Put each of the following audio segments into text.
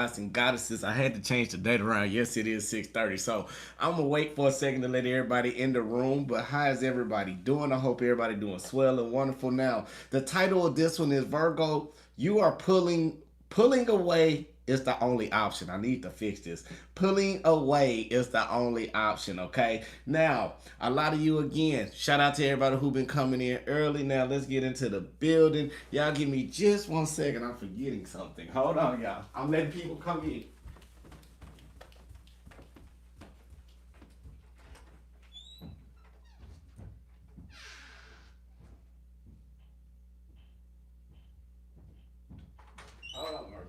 and goddesses. I had to change the date around. Yes, it is 6:30. So I'm gonna wait for a second to let everybody in the room. But how is everybody doing? I hope everybody doing swell and wonderful. Now, the title of this one is Virgo. You are pulling away is the only option. I need to fix this. Pulling away is the only option, okay? Now, a lot of you again, shout out to everybody who been coming in early. Now, let's get into the building. Y'all give me just 1 second. I'm forgetting something. Hold on, y'all. I'm letting people come in. Hold on, Marcos.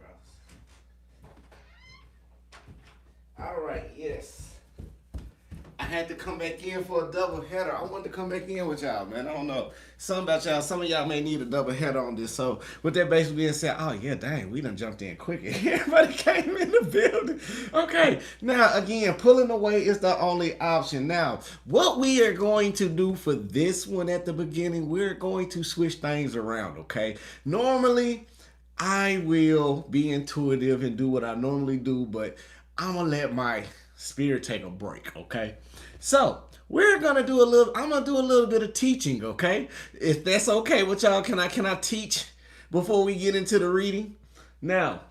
All right, yes. I had to come back in for a double header. I wanted to come back in with y'all, man. I don't know. Something about y'all. Some of y'all may need a double header on this. So, with that basically being said, oh, yeah, dang, we done jumped in quick. Everybody came in the building. Okay, now, again, pulling away is the only option. Now, what we are going to do for this one at the beginning, we're going to switch things around, okay? Normally, I will be intuitive and do what I normally do, but I'm gonna let my spirit take a break, okay? So we're gonna do a little. I'm gonna do a little bit of teaching, okay? If that's okay with y'all, can I teach before we get into the reading? Now,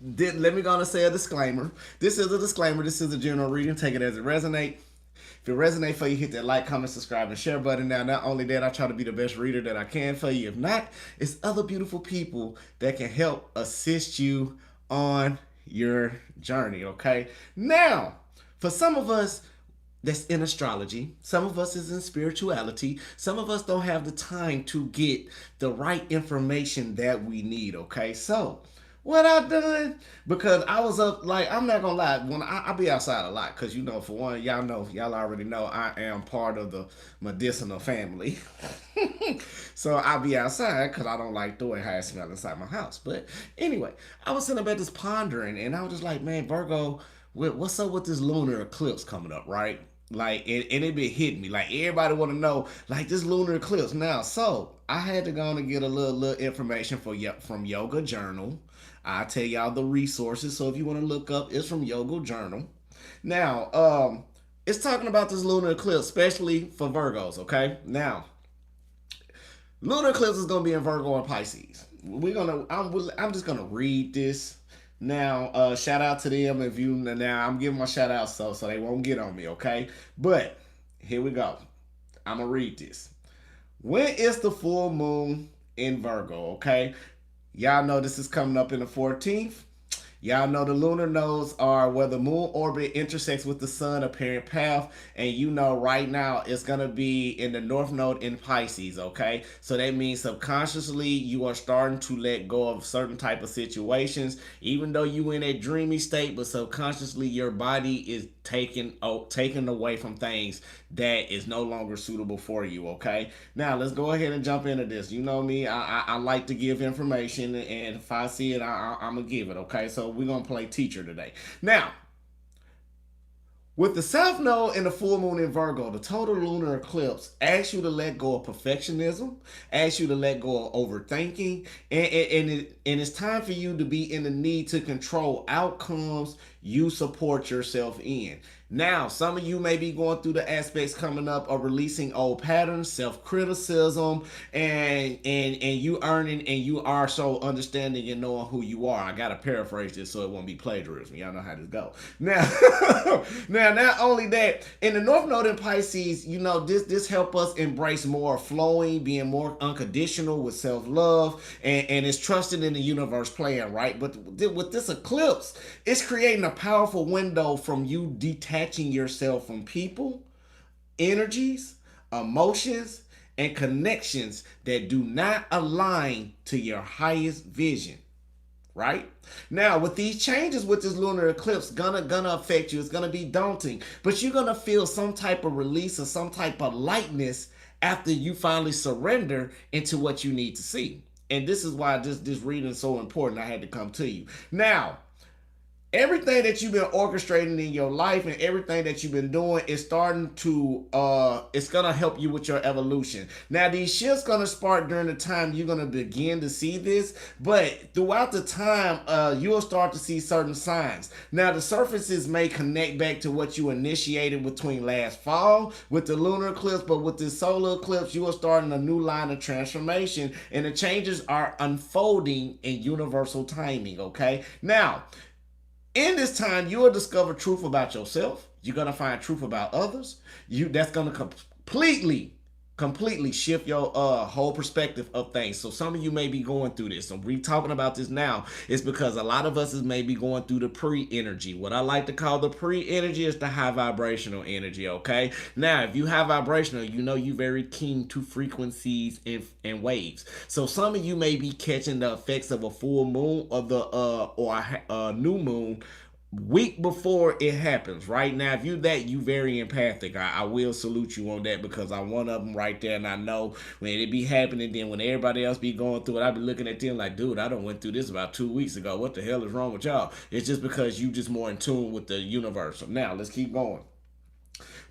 let me gonna say a disclaimer. This is a disclaimer. This is a general reading. Take it as it resonates. If it resonates for you, hit that like, comment, subscribe, and share button. Now, not only that, I try to be the best reader that I can for you. If not, it's other beautiful people that can help assist you on your journey, okay? Now, for some of us that's in astrology, some of us is in spirituality, some of us don't have the time to get the right information that we need, okay? So, what I done, because I was up, like, I'm not gonna lie, when I be outside a lot, because you know, for one, y'all already know I am part of the medicinal family. So I be outside because I don't like throwing high smell inside my house. But anyway, I was sitting up at this pondering, and I was just like, man, Virgo, what's up with this lunar eclipse coming up, right? Like, and it been hitting me. Like, everybody want to know, like, this lunar eclipse. Now, so I had to go and get a little information from Yoga Journal. I'll tell y'all the resources. So if you want to look up, it's from Yoga Journal. Now, it's talking about this lunar eclipse, especially for Virgos. Okay, now lunar eclipse is gonna be in Virgo and Pisces. I'm just gonna read this now. Shout out to them if you now. I'm giving my shout out so they won't get on me, okay? But here we go. I'm gonna read this. When is the full moon in Virgo? Okay, y'all know this is coming up in the 14th. Y'all know the lunar nodes are where the moon orbit intersects with the sun, apparent path, and you know right now it's gonna be in the north node in Pisces, okay? So that means subconsciously you are starting to let go of certain type of situations, even though you in a dreamy state, but subconsciously your body is taken away from things that is no longer suitable for you, okay? Now let's go ahead and jump into this. You know me, I like to give information, and if I see it, I'm gonna give it, okay? So we're gonna play teacher today. Now, with the South Node and the full moon in Virgo, the total lunar eclipse asks you to let go of perfectionism, asks you to let go of overthinking, and it's time for you to be in the need to control outcomes you support yourself in. Now, some of you may be going through the aspects coming up of releasing old patterns, self-criticism, and you earning and you are so understanding and knowing who you are. I gotta paraphrase this so it won't be plagiarism. Y'all know how this go. Now, now not only that, in the North Node in Pisces, you know this help us embrace more flowing, being more unconditional with self-love, and it's trusting in the universe plan, right? But with this eclipse, it's creating a powerful window from you detaching yourself from people, energies, emotions, and connections that do not align to your highest vision. Right now, with these changes with this lunar eclipse, gonna affect you. It's gonna be daunting, but you're gonna feel some type of release or some type of lightness after you finally surrender into what you need to see. And this is why this reading is so important. I had to come to you now. everything that you've been orchestrating in your life and everything that you've been doing is starting to it's gonna help you with your evolution. Now these shifts gonna spark during the time you're gonna begin to see this, but throughout the time you'll start to see certain signs. Now the surfaces may connect back to what you initiated between last fall with the lunar eclipse, but with this solar eclipse you are starting a new line of transformation, and the changes are unfolding in universal timing. Okay, now in this time, you will discover truth about yourself. You're gonna find truth about others. That's gonna completely shift your whole perspective of things. So some of you may be going through this. So we talking about this now is because a lot of us is maybe going through the pre-energy. What I like to call the pre-energy is the high vibrational energy. Okay. Now, if you have vibrational, you know you very keen to frequencies and waves. So some of you may be catching the effects of a full moon or a new moon week before it happens. Right now, if you very empathic. I will salute you on that, because I'm one of them right there, and I know when it be happening, then when everybody else be going through it, I be looking at them like, dude, I done went through this about 2 weeks ago. What the hell is wrong with y'all? It's just because you just more in tune with the universe. So now let's keep going.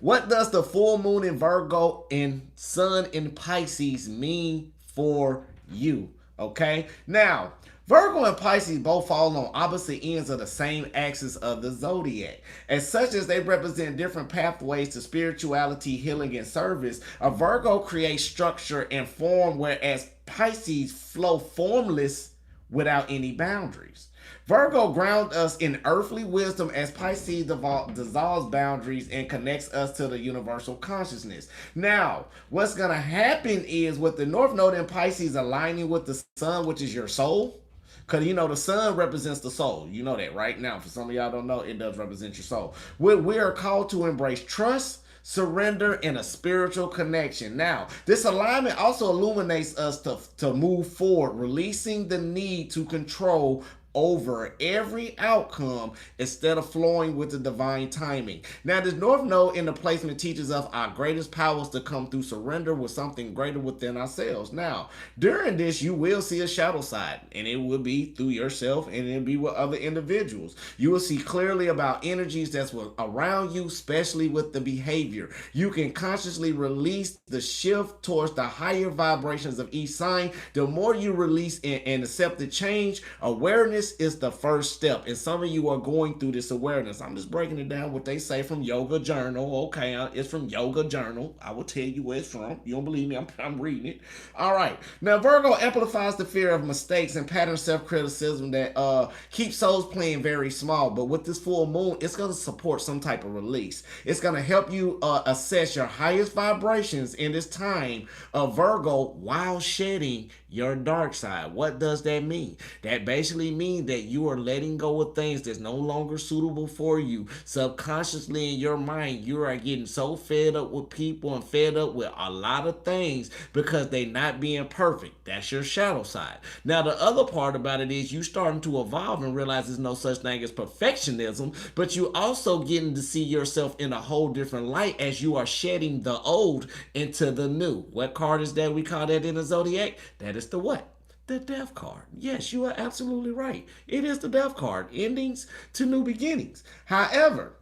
What does the full moon in Virgo and sun in Pisces mean for you? Okay, now Virgo and Pisces both fall on opposite ends of the same axis of the zodiac. As such, as they represent different pathways to spirituality, healing, and service, a Virgo creates structure and form, whereas Pisces flow formless without any boundaries. Virgo grounds us in earthly wisdom, as Pisces dissolves boundaries and connects us to the universal consciousness. Now, what's going to happen is with the North Node in Pisces aligning with the Sun, which is your soul, because you know the sun represents the soul. You know that, right? Now, for some of y'all don't know, it does represent your soul. We are called to embrace trust, surrender, and a spiritual connection. Now, this alignment also illuminates us to move forward, releasing the need to control over every outcome instead of flowing with the divine timing. Now, this North Node in the placement teaches us our greatest powers to come through surrender with something greater within ourselves. Now, during this, you will see a shadow side, and it will be through yourself, and it'll be with other individuals. You will see clearly about energies that's around you, especially with the behavior. You can consciously release the shift towards the higher vibrations of each sign. The more you release and accept the change, awareness is the first step. And some of you are going through this awareness. I'm just breaking it down what they say from Yoga Journal. Okay, it's from Yoga Journal. I will tell you where it's from. You don't believe me? I'm reading it. All right. Now, Virgo amplifies the fear of mistakes and pattern self-criticism that keeps souls playing very small. But with this full moon, it's going to support some type of release. It's going to help you assess your highest vibrations in this time of Virgo while shedding your dark side. What does that mean? That basically means that you are letting go of things that's no longer suitable for you. Subconsciously in your mind, you are getting so fed up with people and fed up with a lot of things because they not being perfect. That's your shadow side. Now, the other part about it is you starting to evolve and realize there's no such thing as perfectionism, but you also getting to see yourself in a whole different light as you are shedding the old into the new. What card is that we call that in the zodiac? That is the what? The death card. Yes, you are absolutely right. It is the death card. Endings to new beginnings. However,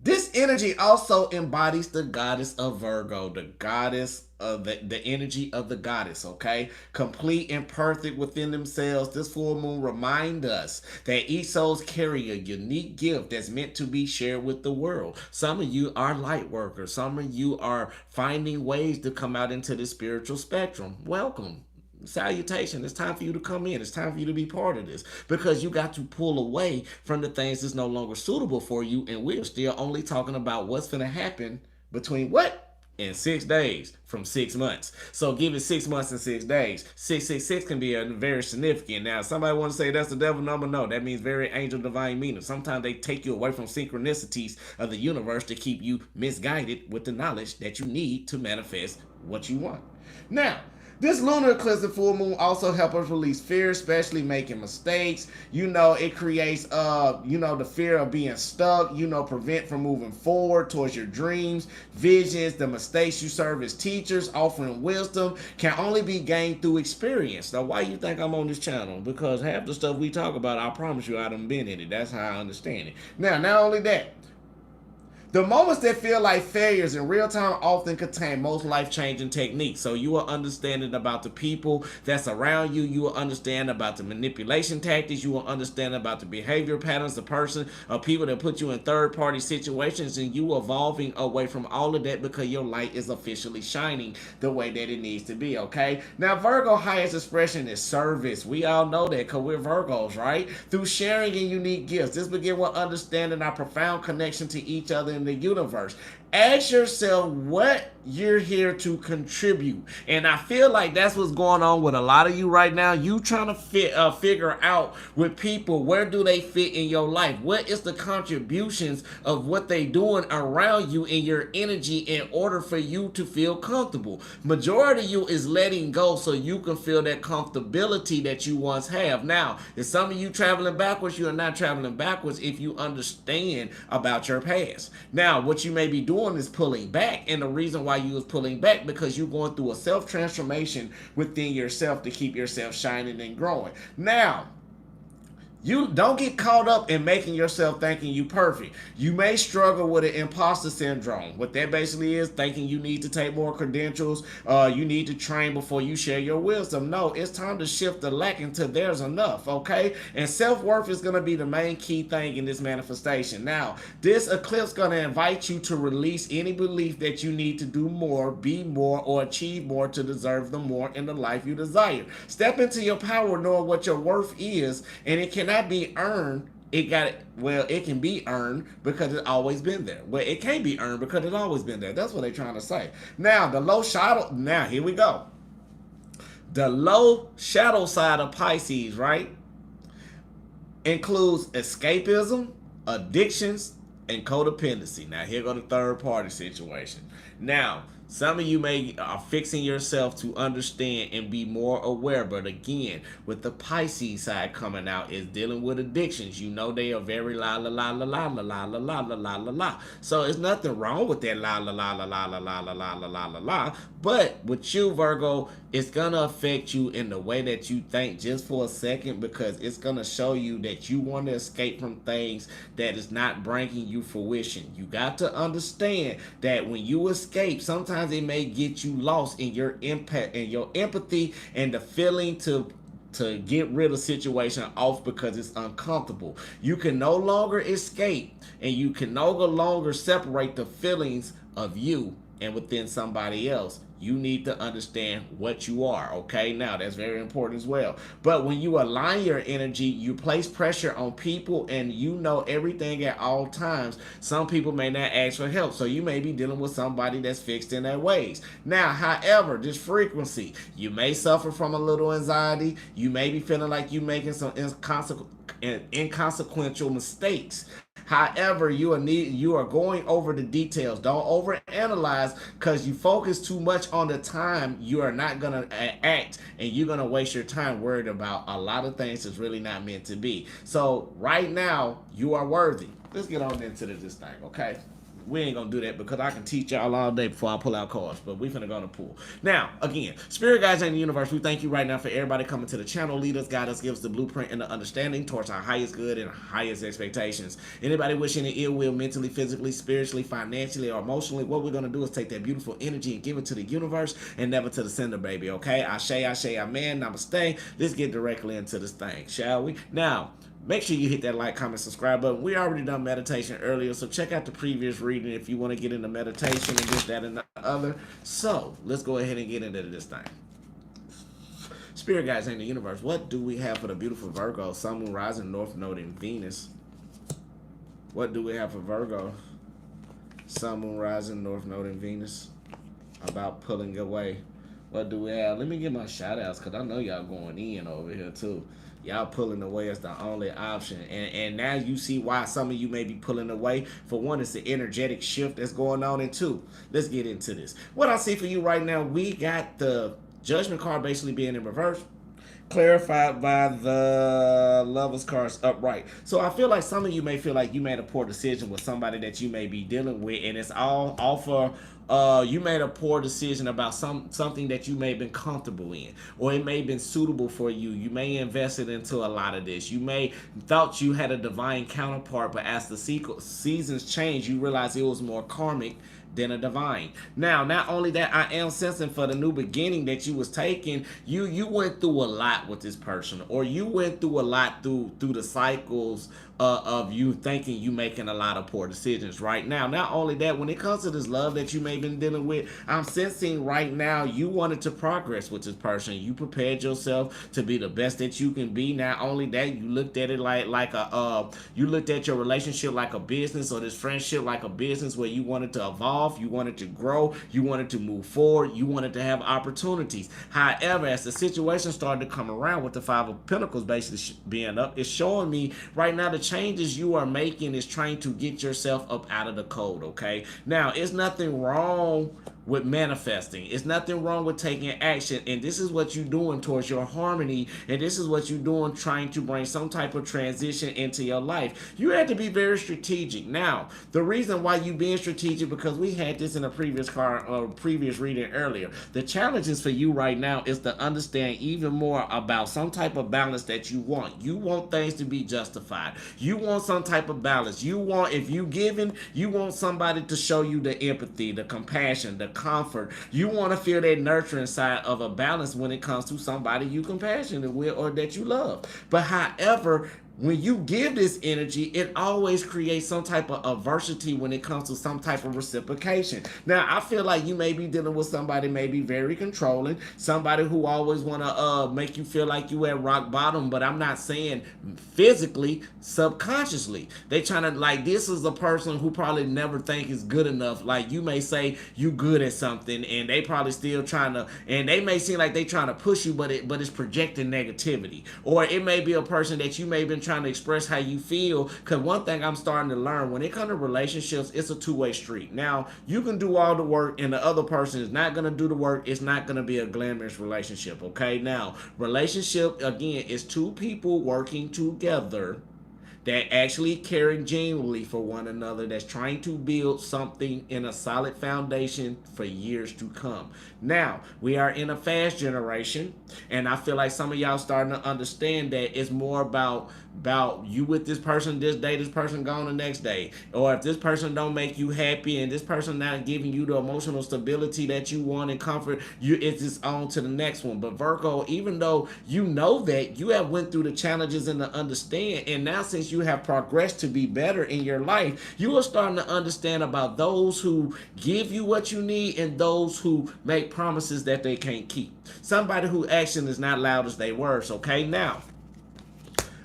this energy also embodies the goddess of Virgo, the goddess of the energy of the goddess, okay? Complete and perfect within themselves. This full moon reminds us that each souls carry a unique gift that's meant to be shared with the world. Some of you are light workers. Some of you are finding ways to come out into the spiritual spectrum. Welcome. Salutation. It's time for you to come in. It's time for you to be part of this, because you got to pull away from the things that's no longer suitable for you. And we're still only talking about what's going to happen between what? In 6 days from 6 months. So give it 6 months and 6 days. 666 can be a very significant. Now, somebody want to say that's the devil number. No, that means very angel divine meaning. Sometimes they take you away from synchronicities of the universe to keep you misguided with the knowledge that you need to manifest what you want. Now, This lunar eclipse and full moon also help us release fear, especially making mistakes. It creates the fear of being stuck, prevent from moving forward towards your dreams, visions. The mistakes you serve as teachers, offering wisdom, can only be gained through experience. Now, why you think I'm on this channel? Because half the stuff we talk about, I promise you I done been in it. That's how I understand it. Now, not only that, the moments that feel like failures in real time often contain most life-changing techniques. So you will understand about the people that's around you. You will understand about the manipulation tactics. You will understand about the behavior patterns, the person or people that put you in third-party situations, and you evolving away from all of that because your light is officially shining the way that it needs to be, okay? Now, Virgo highest expression is service. We all know that because we're Virgos, right? Through sharing and unique gifts. This begins with understanding our profound connection to each other in the universe. Ask yourself what you're here to contribute. And I feel like that's what's going on with a lot of you right now. You trying to figure out with people, where do they fit in your life? What is the contributions of what they doing around you in your energy in order for you to feel comfortable? Majority of you is letting go so you can feel that comfortability that you once have. Now, if some of you traveling backwards, you are not traveling backwards if you understand about your past. Now, what you may be doing is pulling back, and the reason why you was pulling back because you're going through a self-transformation within yourself to keep yourself shining and growing. Now, you don't get caught up in making yourself thinking you perfect. You may struggle with an imposter syndrome. What that basically is, thinking you need to take more credentials, you need to train before you share your wisdom. No, it's time to shift the lack until there's enough, okay? And self-worth is going to be the main key thing in this manifestation. Now, this eclipse is going to invite you to release any belief that you need to do more, be more, or achieve more to deserve the more in the life you desire. Step into your power knowing what your worth is, and it cannot be earned. It can be earned because it's always been there. Well, it can't be earned because it's always been there. That's what they're trying to say. Now, the low shadow, now here we go. The low shadow side of Pisces, right, includes escapism, addictions, and codependency. Now, here go the third party situation. Now, some of you are fixing yourself to understand and be more aware, but again, with the Pisces side coming out, is dealing with addictions. You know they are very la la la la la la la la la la la la la. So there's nothing wrong with that la la la la la la la la la la la la la. But with you, Virgo, it's gonna affect you in the way that you think just for a second, because it's gonna show you that you want to escape from things that is not bringing you fruition. You got to understand that when you escape, sometimes it may get you lost in your impact and your empathy and the feeling to get rid of situation off because it's uncomfortable. You can no longer escape, and you can no longer separate the feelings of you and within somebody else. You need to understand what you are, okay? Now, that's very important as well. But when you align your energy, you place pressure on people, and you know everything at all times. Some people may not ask for help, so you may be dealing with somebody that's fixed in their ways. Now, however, this frequency, you may suffer from a little anxiety. You may be feeling like you're making some inconsequential mistakes. However, you are going over the details. Don't overanalyze, because you focus too much on the time. You are not going to act, and you're going to waste your time worried about a lot of things that's really not meant to be. So right now, you are worthy. Let's get on into this thing, okay? We ain't gonna do that because I can teach y'all all day before I pull out cards, but we finna go to pool. Now, again, spirit guides in the universe, we thank you right now for everybody coming to the channel. Lead us, guide us, give us the blueprint and the understanding towards our highest good and highest expectations. Anybody wishing the ill will mentally, physically, spiritually, financially, or emotionally, what we're gonna do is take that beautiful energy and give it to the universe and never to the sender, baby, okay? Ashe, ashe, amen, namaste. Let's get directly into this thing, shall we? Now, make sure you hit that like, comment, subscribe button. We already done meditation earlier, so check out the previous reading if you want to get into meditation and this, that, and the other. So, let's go ahead and get into this thing. Spirit guides in the universe, what do we have for the beautiful Virgo, Sun, Moon, Rising, North Node, and Venus? What do we have for Virgo, Sun, Moon, Rising, North Node, and Venus? About pulling away. What do we have? Let me get my shout outs, because I know y'all going in over here too. Y'all pulling away is the only option. And now you see why some of you may be pulling away. For one, it's the energetic shift that's going on. And two, let's get into this. What I see for you right now, we got the Judgment card basically being in reverse, clarified by the Lovers cards upright. So I feel like some of you may feel like you made a poor decision with somebody that you may be dealing with, and it's all off of you made a poor decision about something that you may have been comfortable in, or it may have been suitable for you. You may invested into a lot of this. You may thought you had a divine counterpart, but as the seasons change, you realize it was more karmic than a divine. Now, not only that, I am sensing for the new beginning that you was taking, you went through a lot with this person, or you went through a lot through the cycles of you thinking you making a lot of poor decisions right now. Not only that, when it comes to this love that you may have been dealing with, I'm sensing right now you wanted to progress with this person. You prepared yourself to be the best that you can be. Not only that, you looked at it like a you looked at your relationship like a business, or this friendship like a business, where you wanted to evolve, you wanted to grow, you wanted to move forward, you wanted to have opportunities. However, as the situation started to come around with the Five of Pentacles basically being up, it's showing me right now the changes you are making is trying to get yourself up out of the cold, okay? Now, it's nothing wrong with manifesting. It's nothing wrong with taking action, and this is what you're doing towards your harmony, and this is what you're doing trying to bring some type of transition into your life. You have to be very strategic. Now, the reason why you being strategic, because we had this in a previous previous reading earlier. The challenges for you right now is to understand even more about some type of balance that you want. You want things to be justified. You want some type of balance. You want, if you giving, you want somebody to show you the empathy, the compassion, the comfort. You want to feel that nurturing side of a balance when it comes to somebody you compassionate with or that you love. But however, when you give this energy, it always creates some type of adversity when it comes to some type of reciprocation. Now, I feel like you may be dealing with somebody maybe very controlling, somebody who always want to make you feel like you at rock bottom, but I'm not saying physically, subconsciously. They trying to, like, this is a person who probably never think is good enough. Like, you may say you good at something, and they probably still trying to, and they may seem like they trying to push you, but it's projecting negativity. Or it may be a person that you may have been trying to express how you feel, because one thing I'm starting to learn, when it comes to relationships, it's a two-way street. Now, you can do all the work and the other person is not going to do the work. It's not going to be a glamorous relationship, okay? Now, relationship, again, is two people working together that actually caring genuinely for one another, that's trying to build something in a solid foundation for years to come. Now, we are in a fast generation, and I feel like some of y'all starting to understand that it's more about you with this person this day, this person gone the next day. Or if this person don't make you happy and this person not giving you the emotional stability that you want and comfort, it's just on to the next one. But Virgo, even though you know that, you have went through the challenges and to understand, and now since you have progressed to be better in your life, you are starting to understand about those who give you what you need and those who make promises that they can't keep. Somebody who action is not loud as they words, okay? Now,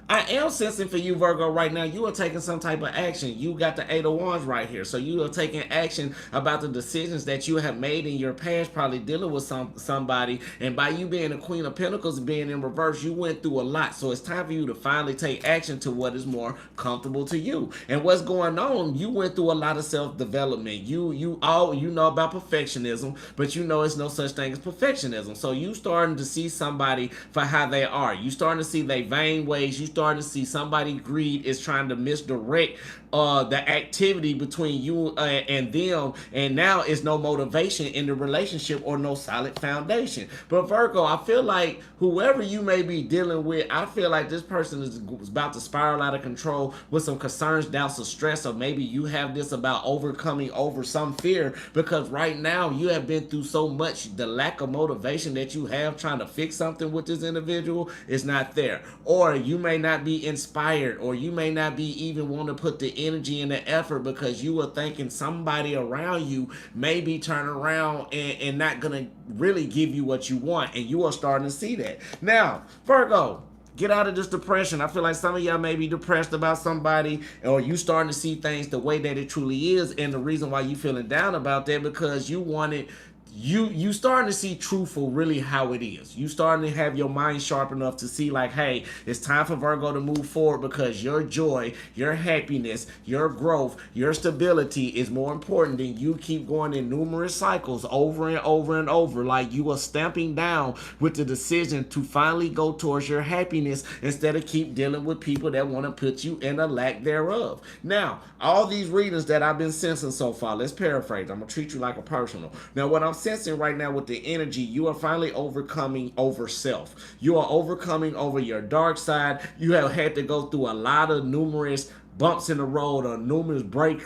I am sensing for you, Virgo, right now, you are taking some type of action. You got the Eight of Wands right here. So you are taking action about the decisions that you have made in your past, probably dealing with somebody. And by you being the Queen of Pentacles being in reverse, you went through a lot. So it's time for you to finally take action to what is more comfortable to you. And what's going on, you went through a lot of self-development. You know about perfectionism, but you know it's no such thing as perfectionism. So you starting to see somebody for how they are. You starting to see their vain ways. You starting to see somebody greed is trying to misdirect the activity between you and them, and now it's no motivation in the relationship or no solid foundation. But Virgo, I feel like whoever you may be dealing with, I feel like this person is about to spiral out of control with some concerns, doubts, or stress, or maybe you have this about overcoming over some fear, because right now you have been through so much. The lack of motivation that you have trying to fix something with this individual is not there, or you may not be inspired, or you may not be even want to put the energy and the effort because you are thinking somebody around you may be turning around and not gonna really give you what you want, and you are starting to see that. Now, Virgo, get out of this depression. I feel like some of y'all may be depressed about somebody, or you starting to see things the way that it truly is, and the reason why you feeling down about that because you wanted you starting to see truthful really how it is. You starting to have your mind sharp enough to see like, hey, it's time for Virgo to move forward because your joy, your happiness, your growth, your stability is more important than you keep going in numerous cycles over and over and over. Like you are stamping down with the decision to finally go towards your happiness instead of keep dealing with people that want to put you in a lack thereof. Now, all these readings that I've been sensing so far, let's paraphrase. I'm gonna treat you like a personal. Now, what I'm sensing right now with the energy, you are finally overcoming over self. You are overcoming over your dark side. You have had to go through a lot of numerous bumps in the road or numerous break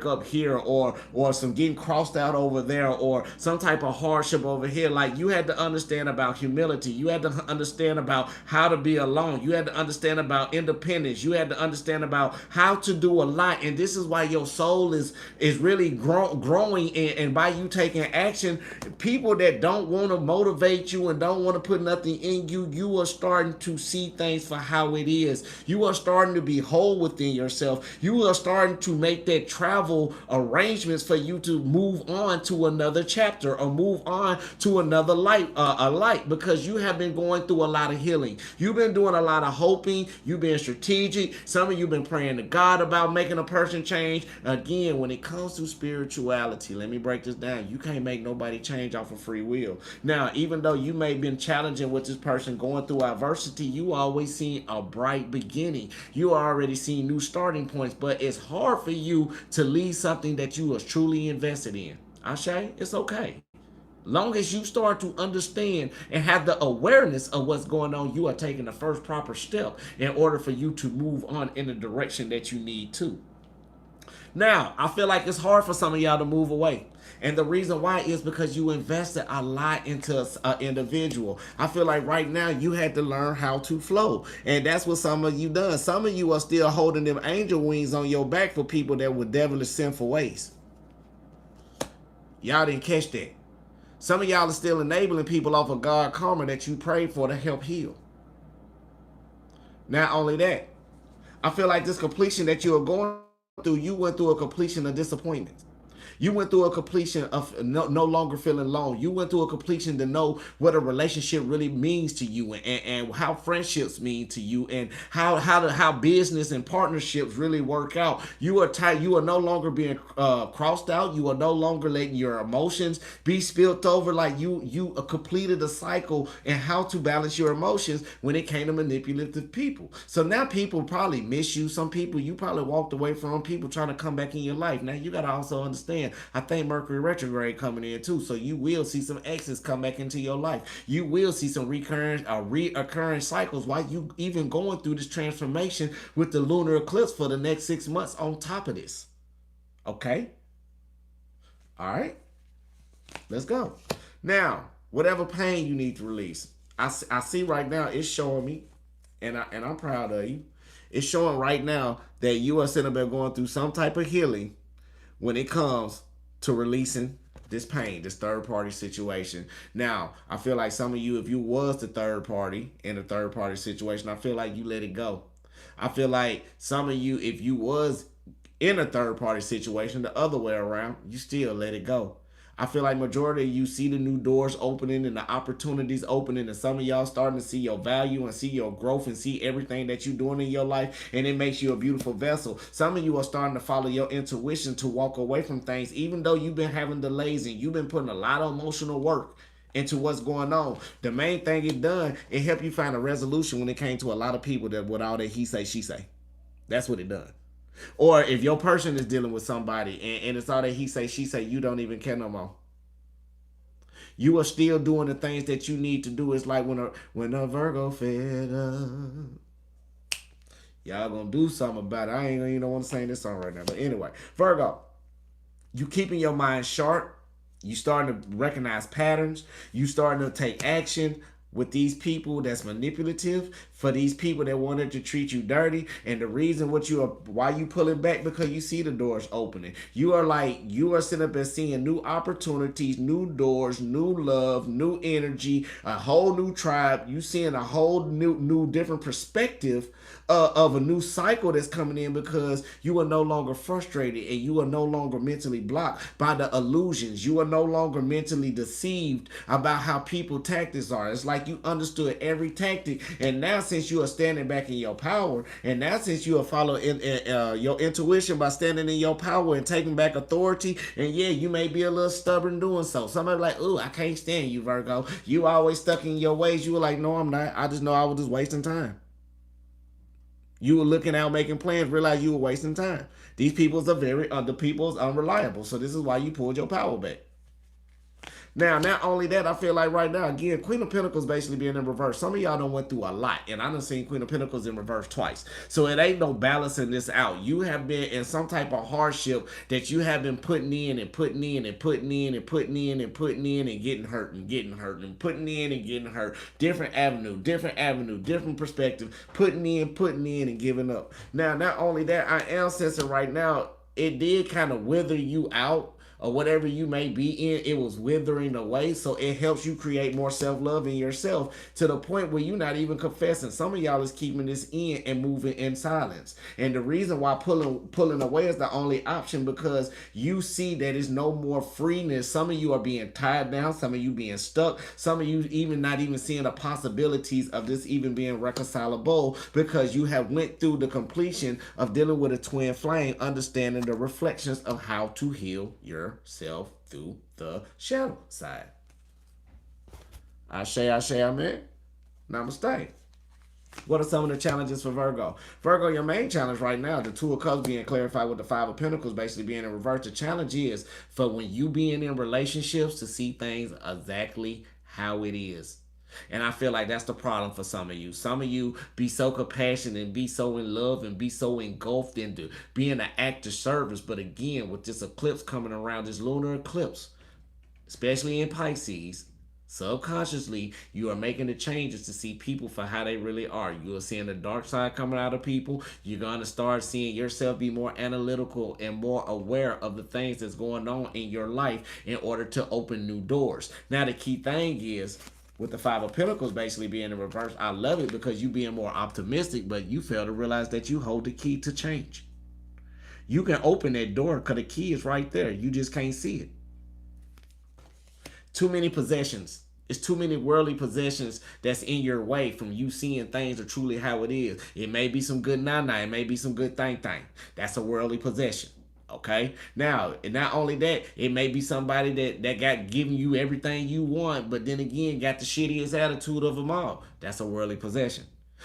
up here or some getting crossed out over there or some type of hardship over here. Like you had to understand about humility. You had to understand about how to be alone. You had to understand about independence. You had to understand about how to do a lot. And this is why your soul is really growing. And by you taking action, people that don't want to motivate you and don't want to put nothing in you, you are starting to see things for how it is. You are starting to be whole within yourself. You are starting to make that travel arrangements for you to move on to another chapter or move on to another light because you have been going through a lot of healing. You've been doing a lot of hoping. You've been strategic. Some of you been praying to God about making a person change. Again, when it comes to spirituality, let me break this down. You can't make nobody change off of free will. Now, even though you may have been challenging with this person going through adversity, you always seen a bright beginning. You already seen new starting points, but it's hard for you to leave something that you was truly invested in. Ashay, it's okay. Long as you start to understand and have the awareness of what's going on, you are taking the first proper step in order for you to move on in the direction that you need to. Now, I feel like it's hard for some of y'all to move away. And the reason why is because you invested a lot into an individual. I feel like right now you had to learn how to flow. And that's what some of you done. Some of you are still holding them angel wings on your back for people that were devilish sinful ways. Y'all didn't catch that. Some of y'all are still enabling people off of God karma that you prayed for to help heal. Not only that, I feel like this completion that you are going through, you went through a completion of disappointment. You went through a completion of no longer feeling alone. You went through a completion to know what a relationship really means to you and how friendships mean to you and how business and partnerships really work out. You are tired. You are no longer being crossed out. You are no longer letting your emotions be spilt over. Like you completed a cycle and how to balance your emotions when it came to manipulative people. So now people probably miss you. Some people you probably walked away from. People trying to come back in your life. Now you got to also understand, I think Mercury retrograde coming in too, so you will see some exes come back into your life. You will see some reoccurring cycles while you even going through this transformation with the lunar eclipse for the next 6 months on top of this. Okay? All right? Let's go. Now, whatever pain you need to release. I see right now it's showing me, and I'm proud of you. It's showing right now that you are sitting there going through some type of healing when it comes to releasing this pain, this third party situation. Now, I feel like some of you, if you was the third party in a third party situation, I feel like you let it go. I feel like some of you, if you was in a third party situation, the other way around, you still let it go. I feel like majority of you see the new doors opening and the opportunities opening, and some of y'all starting to see your value and see your growth and see everything that you're doing in your life, and it makes you a beautiful vessel. Some of you are starting to follow your intuition to walk away from things, even though you've been having delays and you've been putting a lot of emotional work into what's going on. The main thing it done, it helped you find a resolution when it came to a lot of people that with all that he say, she say. That's what it done. Or if your person is dealing with somebody and it's all that he say, she say, you don't even care no more. You are still doing the things that you need to do. It's like when a Virgo fed up. Y'all gonna do something about it. I ain't even want to sing this song right now. But anyway, Virgo, you keeping your mind sharp. You starting to recognize patterns. You starting to take action. with these people that's manipulative, for these people that wanted to treat you dirty. And the reason why you pulling back, because you see the doors opening. You are sitting up and seeing new opportunities, new doors, new love, new energy, a whole new tribe. You seeing a whole new different perspective of a new cycle that's coming in, because you are no longer frustrated and you are no longer mentally blocked by the illusions. You are no longer mentally deceived about how people tactics are. It's like you understood every tactic, and now since you are standing back in your power, and now since you are following your intuition by standing in your power and taking back authority, and yeah, you may be a little stubborn doing so. Somebody like, "Ooh, I can't stand you, Virgo. You always stuck in your ways." You were like, "No, I'm not. I just know I was just wasting time." You were looking out, making plans, realize you were wasting time. These peoples are the people's unreliable. So this is why you pulled your power back. Now, not only that, I feel like right now, again, Queen of Pentacles basically being in reverse. Some of y'all done went through a lot, and I done seen Queen of Pentacles in reverse twice. So it ain't no balancing this out. You have been in some type of hardship that you have been putting in and putting in and putting in and putting in and putting in and getting hurt and getting hurt and putting in and getting hurt. Different avenue, different perspective, putting in and giving up. Now, not only that, I am sensing right now, it did kind of wither you out, or whatever you may be in, it was withering away. So it helps you create more self-love in yourself, to the point where you're not even confessing. Some of y'all is keeping this in and moving in silence. And the reason why pulling away is the only option, because you see that it's no more freeness. Some of you are being tied down. Some of you being stuck. Some of you even not even seeing the possibilities of this even being reconcilable, because you have went through the completion of dealing with a twin flame, understanding the reflections of how to heal yourself through the shadow side. Ashe, amen. Namaste. What are some of the challenges for Virgo? Virgo, your main challenge right now, the Two of Cups being clarified with the Five of Pentacles basically being in reverse. The challenge is for when you being in relationships to see things exactly how it is. And I feel like that's the problem for some of you. Some of you be so compassionate and be so in love and be so engulfed into being an act of service. But again, with this eclipse coming around, this lunar eclipse, especially in Pisces, subconsciously, you are making the changes to see people for how they really are. You are seeing the dark side coming out of people. You're going to start seeing yourself be more analytical and more aware of the things that's going on in your life in order to open new doors. Now, the key thing is, with the Five of Pentacles basically being in reverse, I love it because you being more optimistic, but you fail to realize that you hold the key to change. You can open that door because the key is right there. You just can't see it. Too many possessions. It's too many worldly possessions that's in your way from you seeing things are truly how it is. It may be some good nana, it may be some good thing. That's a worldly possession. Okay. Now, not only that, it may be somebody that got giving you everything you want, but then again got the shittiest attitude of them all. That's a worldly possession.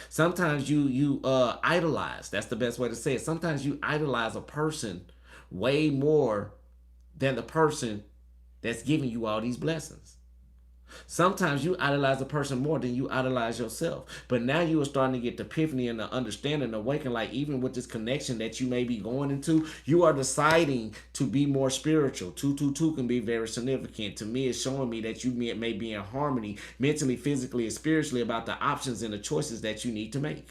Sometimes you idolize. That's the best way to say it. Sometimes you idolize a person way more than the person that's giving you all these blessings. Sometimes you idolize a person more than you idolize yourself. But now you are starting to get the epiphany and the understanding, awaken, like even with this connection that you may be going into, you are deciding to be more spiritual. 222 can be very significant. To me, it's showing me that you may be in harmony mentally, physically, and spiritually about the options and the choices that you need to make.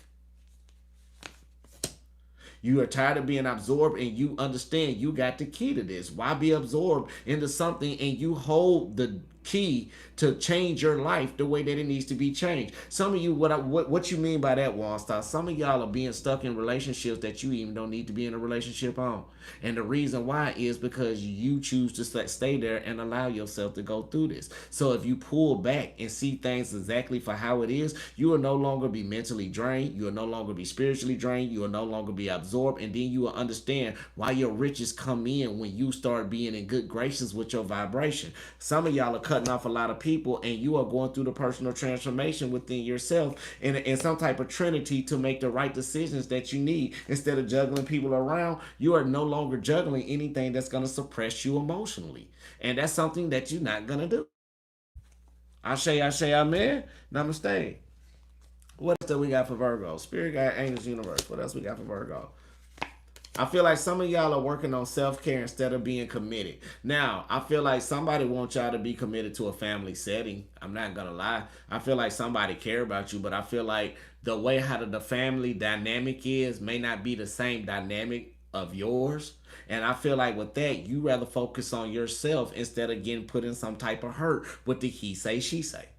You are tired of being absorbed and you understand you got the key to this. Why be absorbed into something and you hold the key to change your life the way that it needs to be changed? Some of you, what you mean by that, Waunstar? Some of y'all are being stuck in relationships that you even don't need to be in a relationship on. And the reason why is because you choose to stay there and allow yourself to go through this. So if you pull back and see things exactly for how it is, you will no longer be mentally drained. You will no longer be spiritually drained. You will no longer be absorbed. And then you will understand why your riches come in when you start being in good graces with your vibration. Some of y'all are cutting off a lot of people and you are going through the personal transformation within yourself in some type of trinity to make the right decisions that you need. Instead of juggling people around, you are no longer juggling anything that's going to suppress you emotionally. And that's something that you're not going to do. Ashe, amen. Namaste. What else do we got for Virgo? Spirit guide, angels, universe. What else we got for Virgo? I feel like some of y'all are working on self-care instead of being committed. Now, I feel like somebody wants y'all to be committed to a family setting. I'm not gonna lie. I feel like somebody care about you, but I feel like the way how the family dynamic is may not be the same dynamic of yours. And I feel like with that, you rather focus on yourself instead of getting put in some type of hurt with the he say, she say,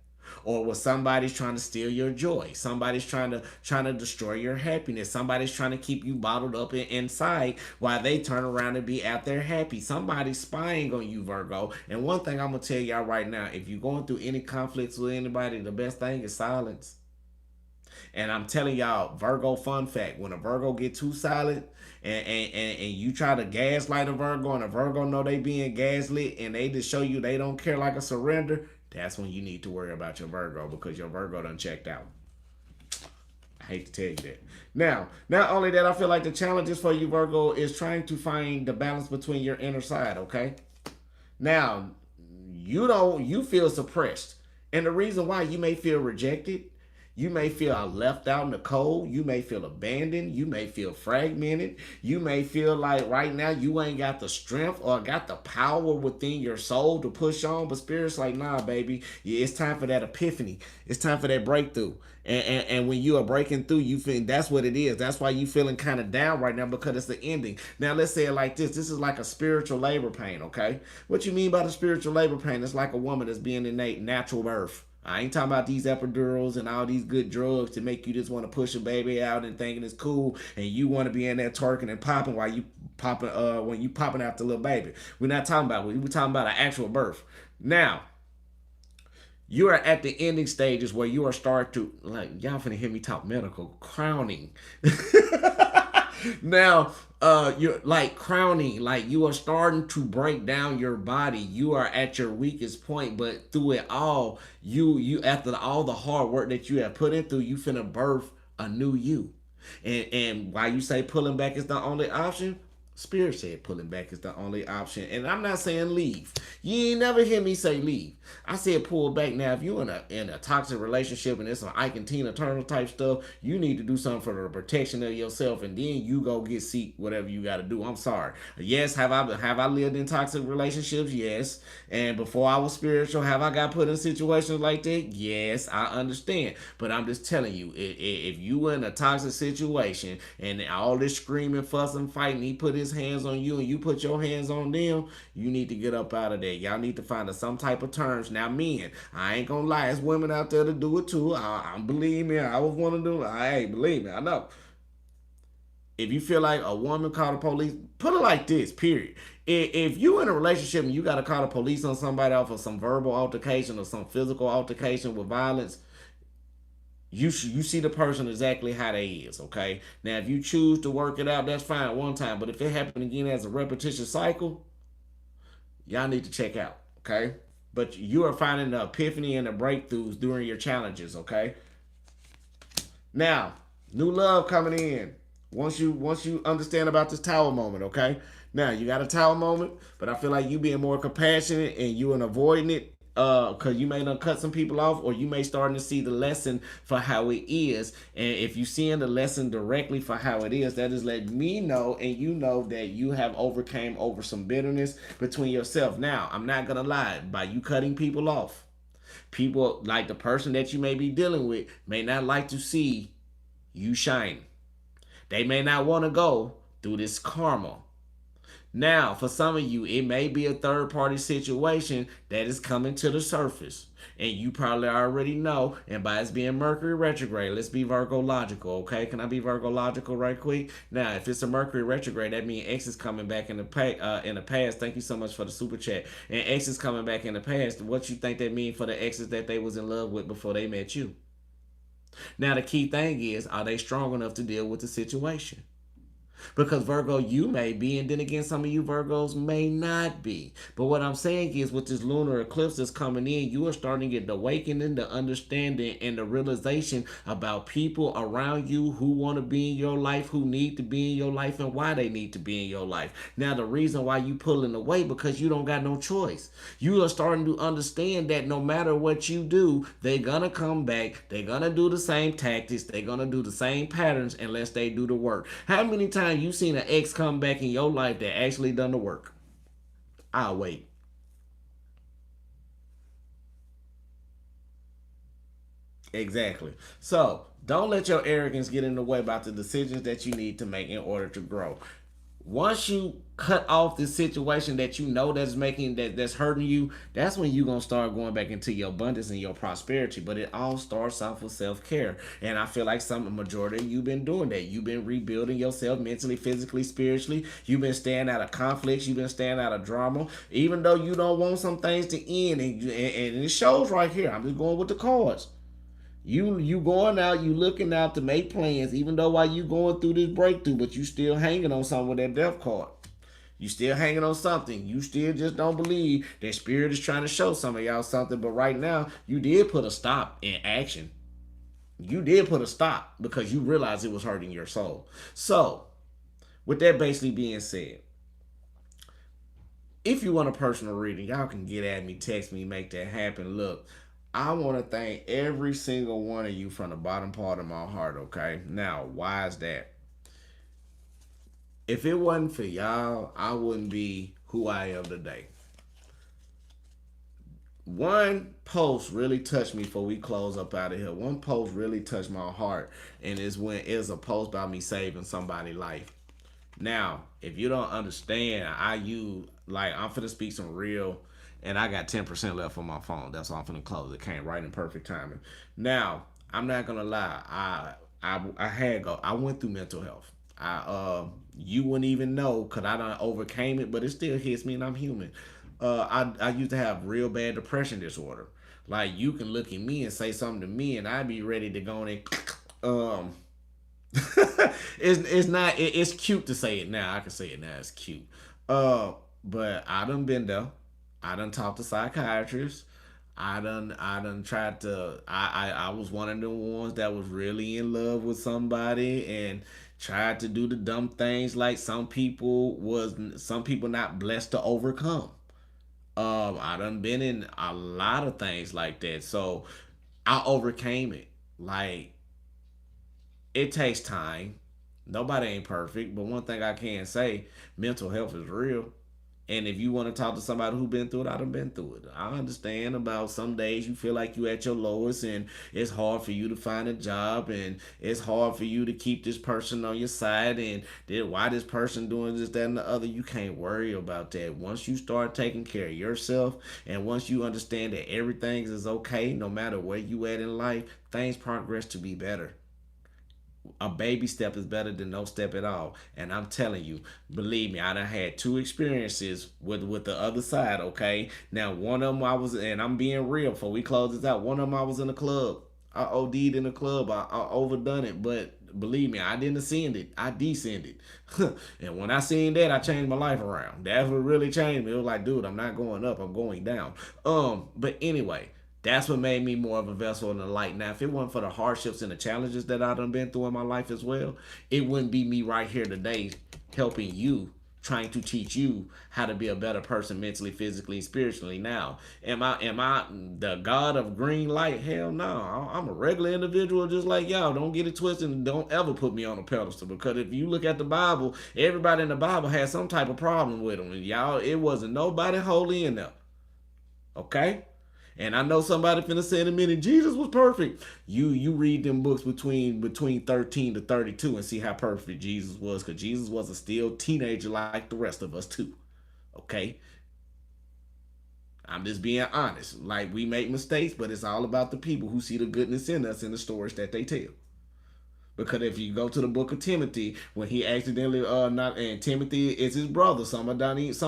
or when somebody's trying to steal your joy, somebody's trying to destroy your happiness, somebody's trying to keep you bottled up inside while they turn around and be out there happy. Somebody's spying on you, Virgo. And one thing I'm gonna tell y'all right now, if you're going through any conflicts with anybody, the best thing is silence. And I'm telling y'all, Virgo fun fact, when a Virgo get too silent and you try to gaslight a Virgo and a Virgo know they being gaslit and they just show you they don't care like a surrender, that's when you need to worry about your Virgo, because your Virgo done checked out. I hate to tell you that. Now, not only that, I feel like the challenges for you, Virgo, is trying to find the balance between your inner side, okay? Now, you feel suppressed. And the reason why, you may feel rejected, you may feel left out in the cold. You may feel abandoned. You may feel fragmented. You may feel like right now you ain't got the strength or got the power within your soul to push on. But Spirit's like, nah, baby, it's time for that epiphany. It's time for that breakthrough. And when you are breaking through, you feel that's what it is. That's why you feeling kind of down right now, because it's the ending. Now, let's say it like this. This is like a spiritual labor pain, okay? What you mean by the spiritual labor pain? It's like a woman that's being in natural birth. I ain't talking about these epidurals and all these good drugs to make you just want to push a baby out and thinking it's cool, and you want to be in there twerking and popping while you popping when you popping out the little baby. We're not talking about we're talking about an actual birth. Now, you are at the ending stages where you are starting to, like, y'all finna hear me talk medical, crowning. Now, you're like crowning, like you are starting to break down your body. You are at your weakest point, but through it all, you after all the hard work that you have put in through, you finna birth a new you. And why you say pulling back is the only option? Spirit said pulling back is the only option. And I'm not saying leave. You ain't never hear me say leave. I said pull back. Now, if you're in a toxic relationship and it's some Ike and Tina Turner type stuff, you need to do something for the protection of yourself, and then you go seek whatever you got to do. I'm sorry. Yes, have I lived in toxic relationships? Yes. And before I was spiritual, have I got put in situations like that? Yes, I understand. But I'm just telling you, if you in a toxic situation and all this screaming, fussing, fighting, he put his hands on you and you put your hands on them, you need to get up out of there. Y'all need to find some type of terms. Now, men, I ain't gonna lie, there's women out there to do it too. I believe me, I was one of them. Hey, believe me, I know. If you feel like a woman called the police, put it like this, period. If you in a relationship and you got to call the police on somebody off of some verbal altercation or some physical altercation with violence, you see the person exactly how they is, okay? Now, if you choose to work it out, that's fine one time. But if it happened again as a repetitious cycle, y'all need to check out, okay? But you are finding the epiphany and the breakthroughs during your challenges, okay? Now, new love coming in. Once you understand about this tower moment, okay? Now, you got a tower moment, but I feel like you being more compassionate and you and avoiding it, because you may not cut some people off, or you may starting to see the lesson for how it is. And if you seeing the lesson directly for how it is, that is letting me know and you know that you have overcame over some bitterness between yourself. Now, I'm not gonna lie, by you cutting people off, people like the person that you may be dealing with may not like to see you shine. They may not want to go through this karma. Now, for some of you, it may be a third party situation that is coming to the surface. And you probably already know, and by it's being Mercury retrograde, let's be Virgo logical, okay? Can I be Virgo logical right quick? Now, if it's a Mercury retrograde, that means X is coming back in the past. Thank you so much for the super chat. And X is coming back in the past. What you think that means for the exes that they was in love with before they met you? Now, the key thing is, are they strong enough to deal with the situation? Because Virgo, you may be, and then again, some of you Virgos may not be. But what I'm saying is, with this lunar eclipse that's coming in, you are starting to get the awakening, the understanding, and the realization about people around you who want to be in your life, who need to be in your life, and why they need to be in your life. Now, the reason why you pulling away, because you don't got no choice. You are starting to understand that no matter what you do, they're going to come back. They're going to do the same tactics. They're going to do the same patterns unless they do the work. How many times time you seen an ex come back in your life that actually done the work? I'll wait. Exactly. So don't let your arrogance get in the way about the decisions that you need to make in order to grow. Once you cut off the situation that you know that's hurting you, that's when you're gonna start going back into your abundance and your prosperity. But it all starts off with self-care. And I feel like some majority of you been doing that. You've been rebuilding yourself mentally, physically, spiritually. You've been staying out of conflicts, you've been staying out of drama. Even though you don't want some things to end, and it shows right here. I'm just going with the cards. You going out, you looking out to make plans, even though while you going through this breakthrough, but you still hanging on something with that death card. You still hanging on something. You still just don't believe that spirit is trying to show some of y'all something. But right now, you did put a stop in action. You did put a stop because you realized it was hurting your soul. So, with that basically being said, if you want a personal reading, y'all can get at me, text me, make that happen. Look, I want to thank every single one of you from the bottom part of my heart, okay? Now, why is that? If it wasn't for y'all, I wouldn't be who I am today. One post really touched me before we close up out of here. One post really touched my heart, and it's a post about me saving somebody's life. Now, if you don't understand, I'm finna speak some real, and I got 10% left on my phone. That's why I'm finna close. It came right in perfect timing. Now, I'm not gonna lie. I went through mental health. You wouldn't even know because I done overcame it, but it still hits me, and I'm human. I used to have real bad depression disorder. Like you can look at me and say something to me, and I'd be ready to go and it's not it's cute to say it now. I can say it now. It's cute. But I done been there. I done talked to psychiatrists. I done tried to I was one of the ones that was really in love with somebody and tried to do the dumb things like some people not blessed to overcome. I done been in a lot of things like that. So I overcame it. Like it takes time. Nobody ain't perfect, but one thing I can say, mental health is real. And if you want to talk to somebody who been through it, I done been through it. I understand about some days you feel like you at your lowest and it's hard for you to find a job and it's hard for you to keep this person on your side and then why this person doing this, that, and the other. You can't worry about that. Once you start taking care of yourself and once you understand that everything is okay, no matter where you at in life, things progress to be better. A baby step is better than no step at all. And I'm telling you, believe me, I done had two experiences with the other side, okay? Now, one of them I was, and I'm being real before we close this out, one of them I was in a club. I OD'd in the club. I overdone it, but believe me, I didn't ascend it. I descended. And when I seen that, I changed my life around. That's what really changed me. It was like, dude, I'm not going up, I'm going down. But anyway, that's what made me more of a vessel in the light. Now, if it wasn't for the hardships and the challenges that I done been through in my life as well, it wouldn't be me right here today helping you, trying to teach you how to be a better person mentally, physically, spiritually. Now, am I the God of green light? Hell no. I'm a regular individual just like y'all. Don't get it twisted and don't ever put me on a pedestal because if you look at the Bible, everybody in the Bible had some type of problem with them. And y'all, it wasn't nobody holy in there. Okay? And I know somebody finna say in a minute, Jesus was perfect. You read them books between 13 to 32 and see how perfect Jesus was, because Jesus was a still teenager like the rest of us too. Okay? I'm just being honest. Like we make mistakes, but it's all about the people who see the goodness in us in the stories that they tell. Because if you go to the book of Timothy, when he accidentally not and Timothy is his brother. Some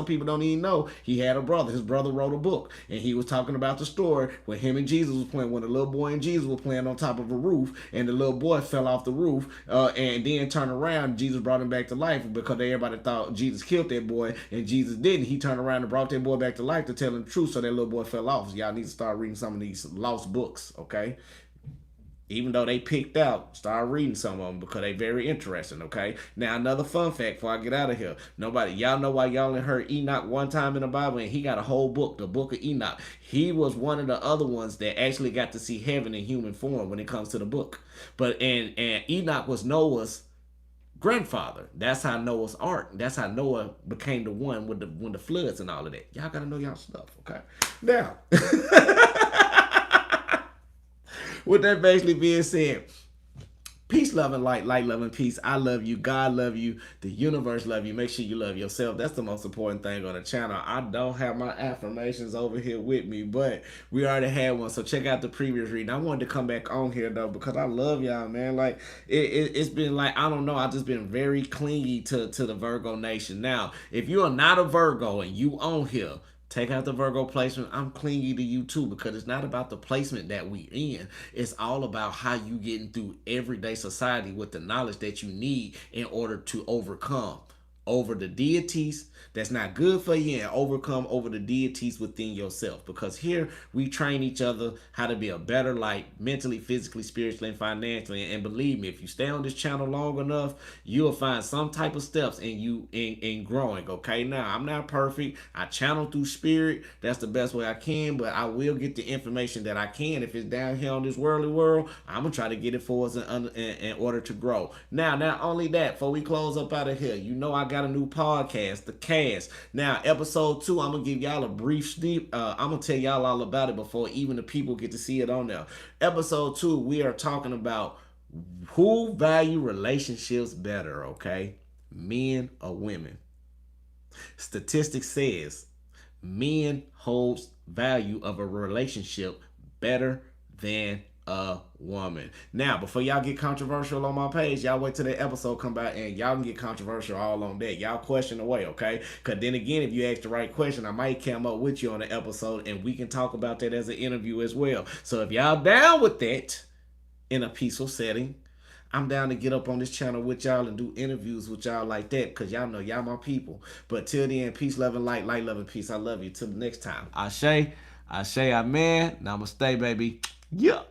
people don't even know he had a brother. His brother wrote a book, and he was talking about the story when him and Jesus was playing. When the little boy and Jesus were playing on top of a roof, and the little boy fell off the roof, and then turned around. Jesus brought him back to life because everybody thought Jesus killed that boy, and Jesus didn't. He turned around and brought that boy back to life to tell him the truth. So that little boy fell off. So y'all need to start reading some of these lost books, okay? Even though they picked out, start reading some of them because they very interesting, okay? Now, another fun fact before I get out of here. Y'all know why y'all only heard Enoch one time in the Bible, and he got a whole book, the book of Enoch. He was one of the other ones that actually got to see heaven in human form when it comes to the book. And Enoch was Noah's grandfather. That's how Noah's Ark. That's how Noah became the one with when the floods and all of that. Y'all gotta know y'all stuff, okay? Now, with that basically being said, peace, love, and light, love, and peace. I love you. God love you. The universe love you. Make sure you love yourself. That's the most important thing on the channel. I don't have my affirmations over here with me, but we already had one. So check out the previous reading. I wanted to come back on here though because I love y'all, man. Like it's been like, I don't know. I just been very clingy to the Virgo nation. Now, if you are not a Virgo and you on here, take out the Virgo placement. I'm clingy to you too because it's not about the placement that we in. It's all about how you getting through everyday society with the knowledge that you need in order to overcome over the deities that's not good for you and overcome over the deities within yourself. Because here we train each other how to be a better light mentally, physically, spiritually, and financially. And believe me, if you stay on this channel long enough, you'll find some type of steps in you in growing. Okay, now I'm not perfect. I channel through spirit. That's the best way I can, but I will get the information that I can. If it's down here on this worldly world, I'm gonna try to get it for us in order to grow. Now, not only that, before we close up out of here, you know I got a new podcast, the Cast. Now, episode 2, I'm gonna give y'all a brief sneak. I'm gonna tell y'all all about it before even the people get to see it on there. Episode 2, we are talking about who value relationships better, okay? Men or women? Statistics says men holds value of a relationship better than a woman. Now, before y'all get controversial on my page, y'all wait till the episode come out and y'all can get controversial all on that. Y'all question away, okay? Because then again, if you ask the right question, I might come up with you on the episode and we can talk about that as an interview as well. So if y'all down with that in a peaceful setting, I'm down to get up on this channel with y'all and do interviews with y'all like that because y'all know y'all my people. But till then, peace, love, and light, love, and peace. I love you. Till the next time. Ashe, amen. Namaste, baby. Yeah.